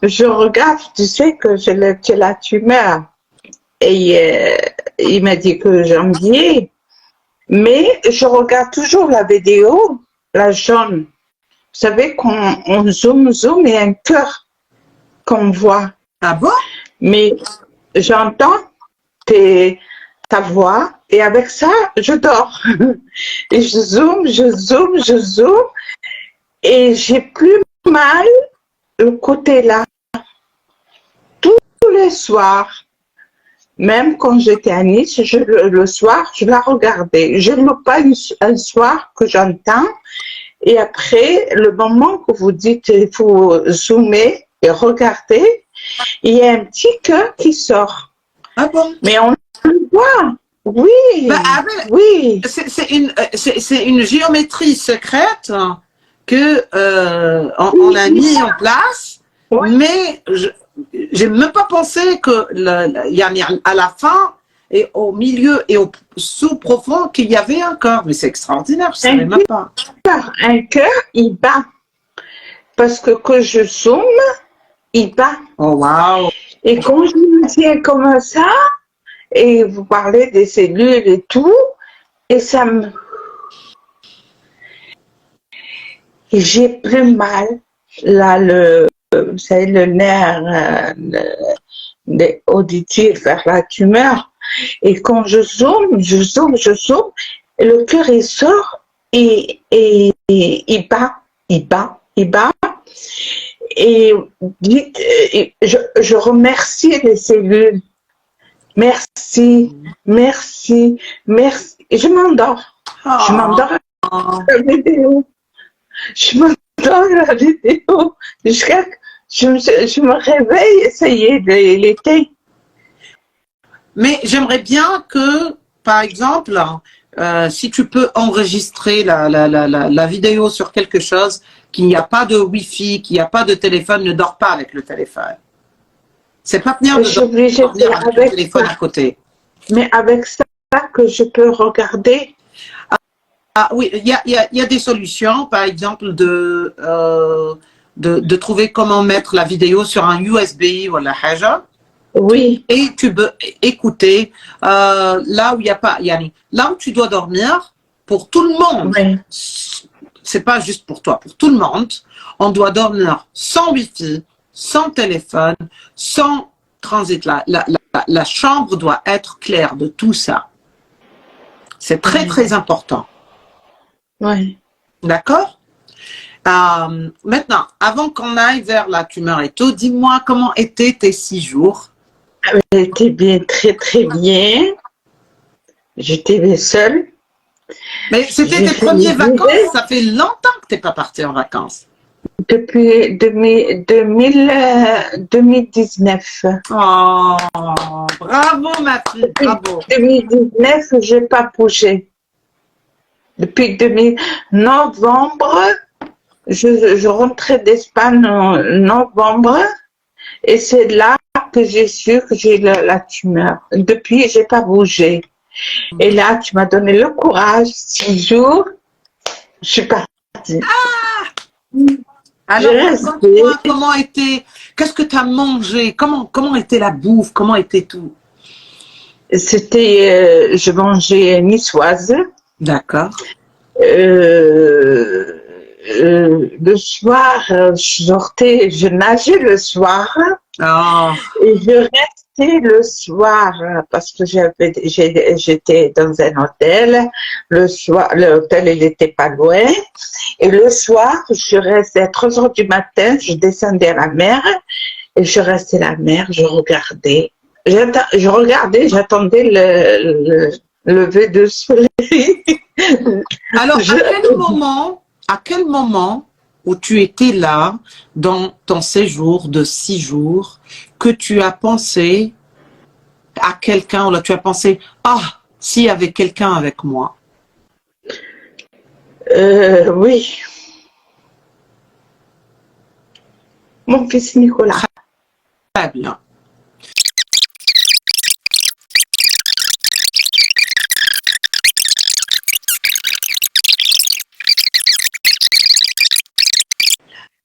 je regarde, tu sais que j'ai la tumeur. Et il m'a dit que janvier. Mais je regarde toujours la vidéo, la jaune. Vous savez qu'on zoome, et il y a un cœur qu'on voit. Ah bon? Mais j'entends ta voix et avec ça, je dors. Et je zoome et j'ai plus mal le côté là. Tous les soirs, même quand j'étais à Nice, le soir, je la regardais. Je ne pas un soir que j'entends. Et après, le moment que vous dites il faut zoomer et regarder, il y a un petit cœur qui sort. Ah bon? Mais on le voit. Oui, oui. C'est une géométrie secrète que on a mis en place, mais j'ai même pas pensé que y a à la fin et au milieu et au sous-profond qu'il y avait un corps. Mais c'est extraordinaire, je savais même pas. Un cœur, il bat. Parce que je zoome, il bat. Oh, wow. Et quand je me tiens comme ça, et vous parlez des cellules et tout, et ça me... J'ai plus mal. Là, vous savez, le nerf auditif vers la tumeur. Et quand je zoome, le cœur, il sort et il bat. Et je remercie les cellules. Merci. Je m'endors. Je m'endors à la vidéo. Jusqu'à que je me réveille, essayer de l'été. Mais j'aimerais bien que, par exemple, si tu peux enregistrer la vidéo sur quelque chose, qu'il n'y a pas de Wi-Fi, qu'il n'y a pas de téléphone, ne dors pas avec le téléphone. C'est pas bien de dormir avec le téléphone à côté. Mais avec ça que je peux regarder. Ah oui, il y a des solutions, par exemple de trouver comment mettre la vidéo sur un USB ou la haja. Oui. Et tu peux écouter là où il n'y a pas, Yanni, là où tu dois dormir, pour tout le monde. Oui. C'est pas juste pour toi, pour tout le monde. On doit dormir sans Wi-Fi, sans téléphone, sans transit. La chambre doit être claire de tout ça. C'est très, très important. Oui. D'accord? Maintenant, avant qu'on aille vers la tumeur et tout, dis-moi comment étaient tes 6 jours? J'étais bien, très, très bien. J'étais seule. Mais c'était tes premières vacances? Ça fait longtemps que tu n'es pas partie en vacances. Depuis 2019. Oh, bravo ma fille, bravo. 2019, je n'ai pas bougé. Depuis novembre, je rentrais d'Espagne en novembre et c'est là que j'ai su que j'ai la tumeur. Depuis, je n'ai pas bougé. Et là, tu m'as donné le courage. 6 jours, je suis partie. Alors, comment était, qu'est-ce que tu as mangé? Comment était la bouffe? Comment était tout? C'était, je mangeais niçoise. D'accord. Le soir, je nageais le soir. Oh. Et je restais le soir parce que j'étais dans un hôtel. Le soir, l'hôtel, il n'était pas loin. Et le soir, je restais à 3 heures du matin, je descendais à la mer et je restais à la mer, je regardais. J'attendais le lever du soleil. Alors, à quel moment où tu étais là, dans ton séjour de 6 jours, que tu as pensé à quelqu'un, ou là tu as pensé, ah, s'il y avait quelqu'un avec moi? Oui. Mon fils Nicolas. Très bien.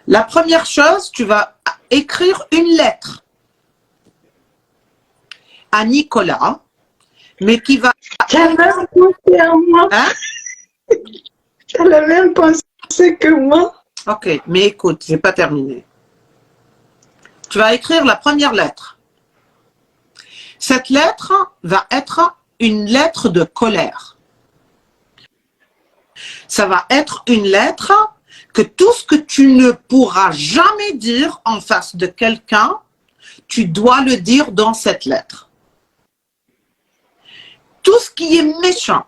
La première chose, tu vas écrire une lettre à Nicolas, mais qui va... Tu as la même pensée à moi. Hein? Tu as la même pensée que moi. Ok, mais écoute, j'ai pas terminé. Tu vas écrire la première lettre. Cette lettre va être une lettre de colère. Ça va être une lettre que tout ce que tu ne pourras jamais dire en face de quelqu'un, tu dois le dire dans cette lettre. Tout ce qui est méchant,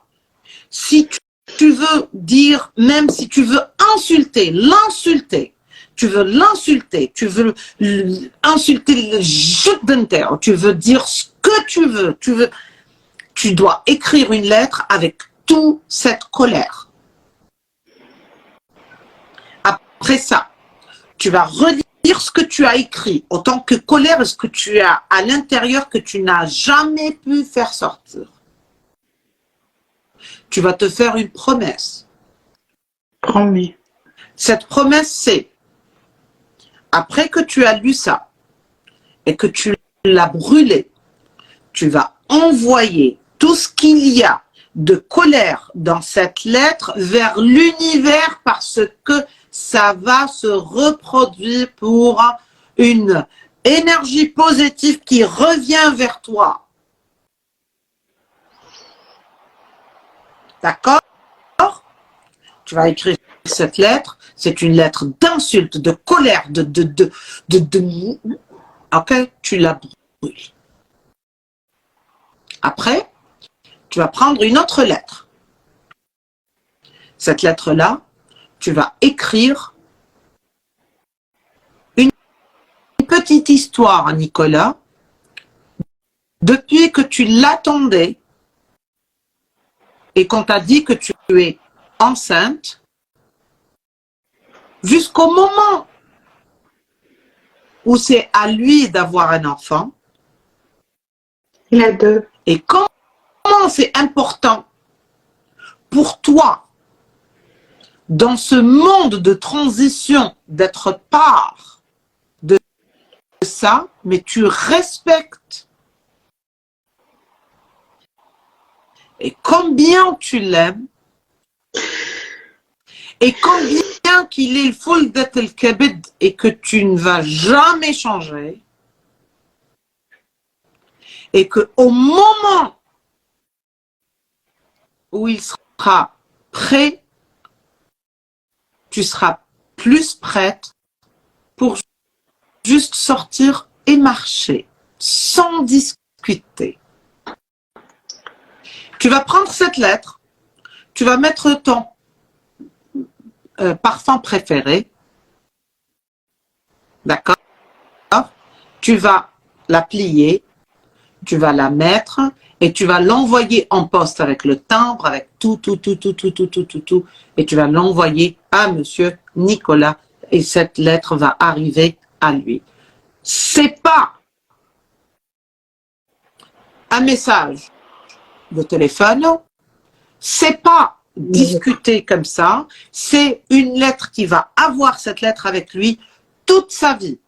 si tu veux dire, même si tu veux insulter, l'insulter, tu veux l'insulter, tu veux insulter le jeter d'une terre, tu veux dire ce que tu dois écrire une lettre avec toute cette colère. Après ça, tu vas redire ce que tu as écrit, autant que colère est ce que tu as à l'intérieur que tu n'as jamais pu faire sortir. Tu vas te faire une promesse. Promis. Cette promesse, c'est, après que tu as lu ça et que tu l'as brûlé, tu vas envoyer tout ce qu'il y a de colère dans cette lettre vers l'univers parce que ça va se reproduire pour une énergie positive qui revient vers toi. D'accord? Tu vas écrire cette lettre. C'est une lettre d'insulte, de colère, ok? Tu la brûles. Après, tu vas prendre une autre lettre. Cette lettre-là, tu vas écrire une petite histoire à Nicolas. Depuis que tu l'attendais et qu'on t'a dit que tu es enceinte, jusqu'au moment où c'est à lui d'avoir un enfant. Il a 2. Et comment c'est important pour toi, dans ce monde de transition, d'être part de ça, mais tu respectes. Et combien tu l'aimes, et combien qu'il est le full d'être le kabid et que tu ne vas jamais changer, et qu'au moment où il sera prêt, tu seras plus prête pour juste sortir et marcher sans discuter. Tu vas prendre cette lettre, tu vas mettre ton parfum préféré, d'accord? Tu vas la plier, tu vas la mettre et tu vas l'envoyer en poste avec le timbre, avec tout, et tu vas l'envoyer à monsieur Nicolas et cette lettre va arriver à lui. C'est pas un message de téléphone, c'est pas discuter comme ça, c'est une lettre qui va avoir cette lettre avec lui toute sa vie.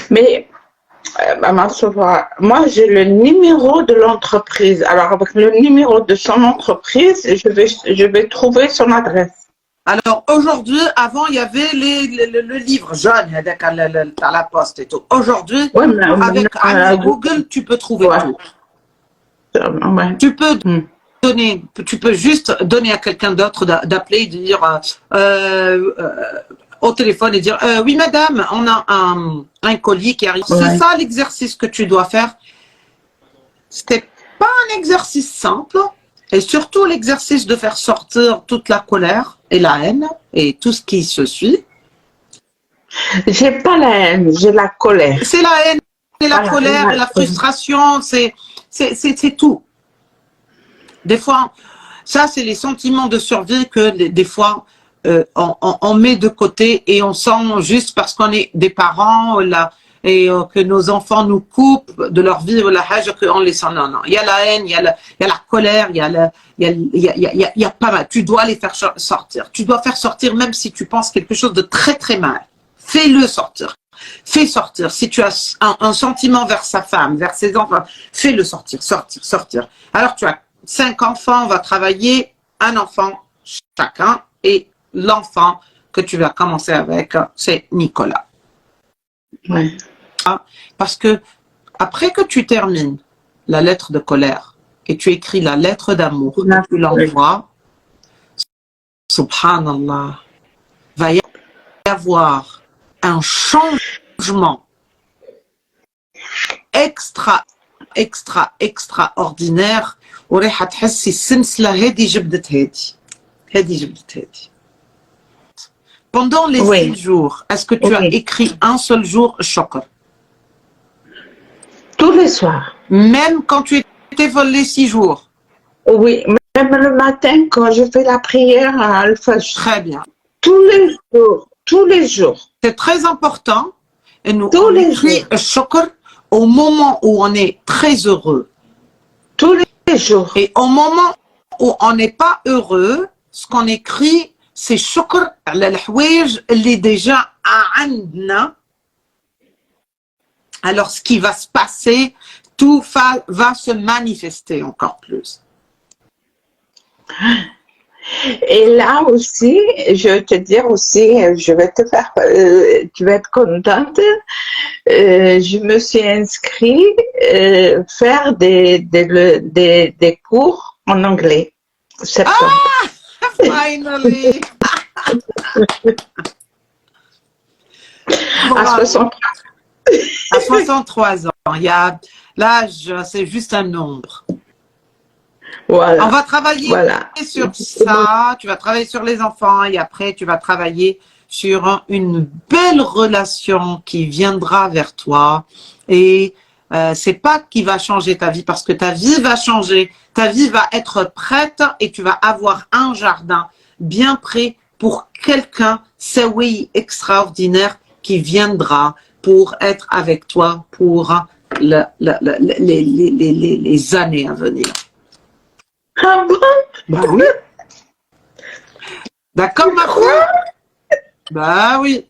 Mais, Maman Sova, moi j'ai le numéro de l'entreprise. Alors avec le numéro de son entreprise, je vais trouver son adresse. Alors aujourd'hui, avant il y avait le livre jaune à la poste et tout. Aujourd'hui, Ouais, mais, avec Google, tu peux trouver tout. Ouais. Tu peux donner, tu peux juste donner à quelqu'un d'autre d'appeler et de dire au téléphone et dire oui madame, on a un colis qui arrive. Ouais. C'est ça l'exercice que tu dois faire. C'était pas un exercice simple et surtout l'exercice de faire sortir toute la colère et la haine et tout ce qui se suit. J'ai pas la haine, j'ai la colère. C'est la haine et la colère et la frustration, c'est tout. Des fois, ça c'est les sentiments de survie que des fois on met de côté et on sent juste parce qu'on est des parents là, et que nos enfants nous coupent de leur vie ou la hage qu'on les sent. Non, il y a la haine, il y a la colère, il y a pas mal. Tu dois les faire sortir. Tu dois faire sortir même si tu penses quelque chose de très très mal. Fais-le sortir. Fais sortir. Si tu as un sentiment vers sa femme, vers ses enfants, fais-le sortir, sortir. Alors tu as 5 enfants, on va travailler un enfant chacun et l'enfant que tu vas commencer avec, c'est Nicolas. Ouais. Parce que après que tu termines la lettre de colère et tu écris la lettre d'amour et tu l'envoies, subhanallah, va y avoir un changement extraordinaire. وراح تحسي السلسلة هذه جبدت هذه جبدت هذه. Pendant les 6 jours, est-ce que tu as écrit un seul jour shukr? Tous les soirs. Même quand tu étais volé 6 jours? Oui, même le matin quand je fais la prière à Al-Fajr. Très bien. Tous les jours. C'est très important. Et nous, tous on les écrit jours. shukr au moment où on est très heureux. Tous les jours. Et au moment où on n'est pas heureux, ce qu'on écrit, c'est shukr على الحوايج اللي déjà عندنا. Alors ce qui va se passer, tout va se manifester encore plus. Et là aussi, je vais te dire aussi, je vais te faire, tu vas être contente. Je me suis inscrite faire des cours en anglais. Septembre. Ah, finally. À 63. À 63 ans. L'âge, c'est juste un nombre. Voilà. On va travailler sur ça, tu vas travailler sur les enfants et après tu vas travailler sur une belle relation qui viendra vers toi. Et c'est pas qui va changer ta vie parce que ta vie va changer, ta vie va être prête et tu vas avoir un jardin bien prêt pour quelqu'un, c'est oui, extraordinaire qui viendra pour être avec toi pour les années à venir. Ah bon? Bah oui. D'accord, ma fille? Bah oui.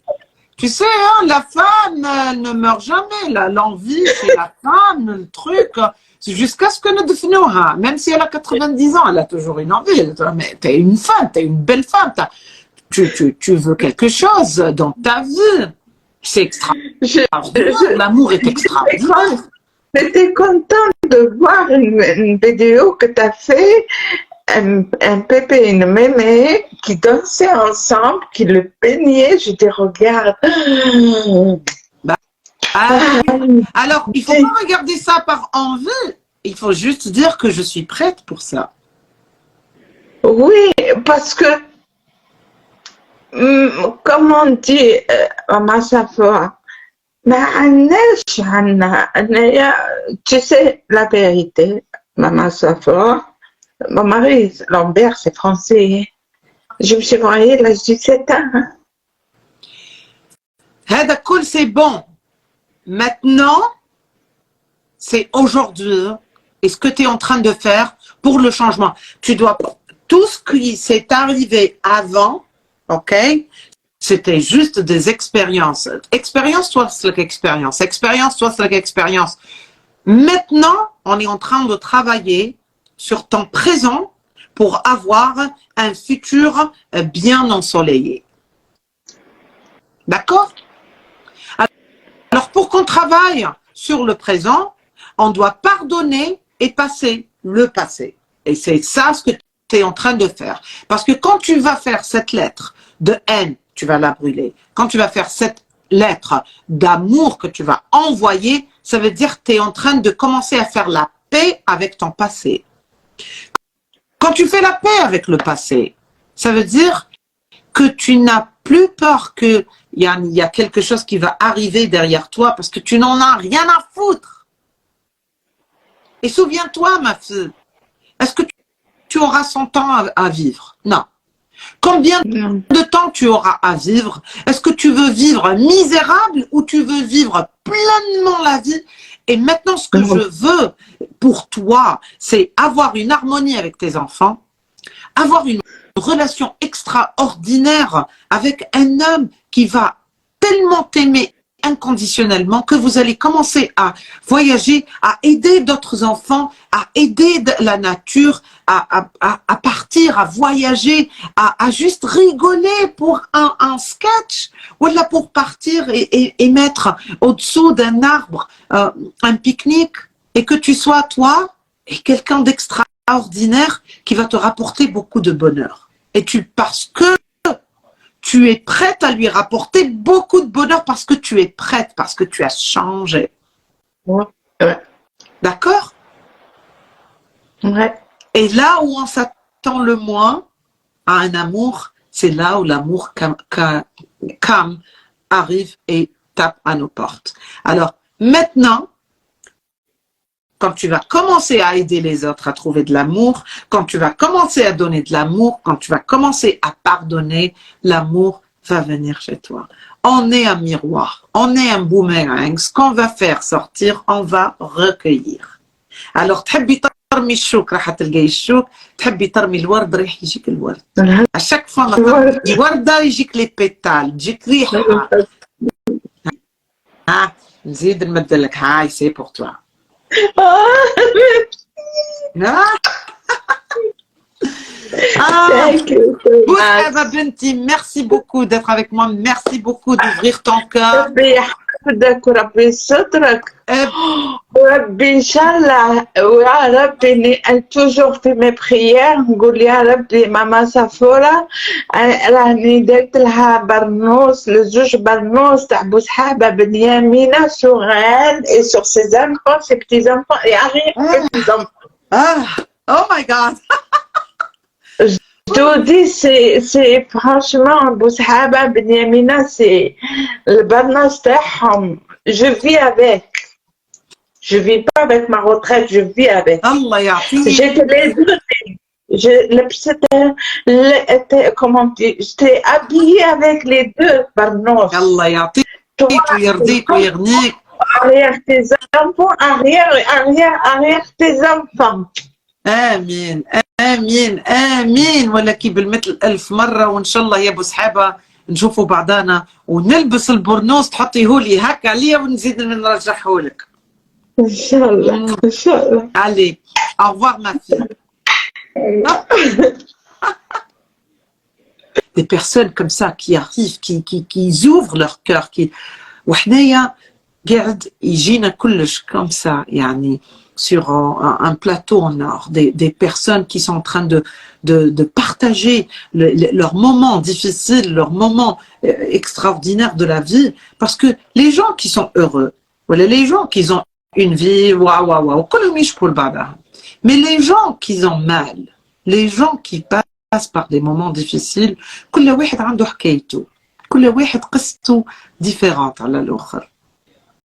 Tu sais, hein, la femme ne meurt jamais. L'envie chez la femme, le truc, c'est jusqu'à ce que nous devenions, hein. Même si elle a 90 ans, elle a toujours une envie. Mais t'es une femme, t'es une belle femme. Tu veux quelque chose dans ta vie. C'est extraordinaire. L'amour est extraordinaire. J'étais contente de voir une vidéo que tu as fait, un pépé et une mémé qui dansaient ensemble, qui le peignaient. Je dis, regarde. Alors, il ne faut pas regarder ça par envie. Il faut juste dire que je suis prête pour ça. Oui, parce que, comme on dit, Maman Safa, tu sais la vérité, Maman Safa, mon mari Lambert, c'est français. Je me suis mariée à l'âge de 17 ans. هذا كل c'est bon. Maintenant, c'est aujourd'hui. Et ce que tu es en train de faire pour le changement. Tu dois, tout ce qui s'est arrivé avant, ok? C'était juste des expériences. Expérience, toi, c'est l'expérience. Expérience, toi, c'est l'expérience. Maintenant, on est en train de travailler sur ton présent pour avoir un futur bien ensoleillé. D'accord? Alors, pour qu'on travaille sur le présent, on doit pardonner et passer le passé. Et c'est ça ce que tu es en train de faire. Parce que quand tu vas faire cette lettre de haine, tu vas la brûler. Quand tu vas faire cette lettre d'amour que tu vas envoyer, ça veut dire que tu es en train de commencer à faire la paix avec ton passé. Quand tu fais la paix avec le passé, ça veut dire que tu n'as plus peur qu'il y a quelque chose qui va arriver derrière toi parce que tu n'en as rien à foutre. Et souviens-toi, ma fille, est-ce que tu auras 100 ans à vivre? Non. Combien de temps tu auras à vivre? Est-ce que tu veux vivre misérable ou tu veux vivre pleinement la vie? Et maintenant, ce que je veux pour toi, c'est avoir une harmonie avec tes enfants, avoir une relation extraordinaire avec un homme qui va tellement t'aimer inconditionnellement, que vous allez commencer à voyager, à aider d'autres enfants, à aider la nature, à partir, à voyager, à juste rigoler pour un sketch, ou là pour partir et mettre au-dessous d'un arbre un pique-nique, et que tu sois toi et quelqu'un d'extraordinaire qui va te rapporter beaucoup de bonheur. Et parce que tu es prête à lui rapporter beaucoup de bonheur, parce que tu es prête, parce que tu as changé. Ouais. D'accord? Ouais. Et là où on s'attend le moins à un amour, c'est là où l'amour arrive et tape à nos portes. Alors, maintenant, quand tu vas commencer à aider les autres à trouver de l'amour, quand tu vas commencer à donner de l'amour, quand tu vas commencer à pardonner, l'amour va venir chez toi. On est un miroir, on est un boomerang. Ce qu'on va faire sortir, on va recueillir. Alors, تحبي ترمي الشوك راح تلقاي الشوك، تحبي ترمي الورد راح يجيك الورد. À chaque fois ما ترمي وردة يجيك لي بيتال، تجيك ريحة. نزيد نمد لك، هاي سي بور توا. Boussaba Benti, merci beaucoup d'être avec moi, merci beaucoup d'ouvrir ton cœur. ربي سترك وربي ان شاء الله ويا ربي توجور في مي بريير نقول يا ربي ماما سافورة راني درت لها برنوس لزوج برنوس تاع بوسحابة بنيامينة صغار et sur ses enfants ses petits enfants et arrière petits enfants. Oh my God. Je te dis, c'est franchement, Boussahaba, Benyamina, c'est le barnas taham. Je vis avec. Je vis pas avec ma retraite, je vis avec. Allah ya'ti. J'étais les deux. Comment dire, j'étais habillée avec les deux barnos. Allah ya'ti. ويرضيك ويغنيك. Arrière tes enfants, arrière tes enfants. آمين آمين آمين، ولكن بالمثل ألف مرة. وإن شاء الله يا أبو سحابة نشوفوا بعضانا ونلبس البرنوس تحطيهولي هكا عليا ونزيد نرجعهولك. إن شاء الله إن شاء الله. Allez, au revoir ma fille. Des personnes comme ça qui arrivent, qui ouvrent leur cœur, وحنايا قاعد يجينا كلش comme ça يعني sur un plateau en or, des personnes qui sont en train de partager leurs moments difficiles, leurs moments extraordinaires de la vie, parce que les gens qui sont heureux, voilà, les gens qui ont une vie, waouh, mais les gens qui ont mal, les gens qui passent par des moments difficiles, كل واحد عنده حكايته، كل واحد قصته différente على الآخر.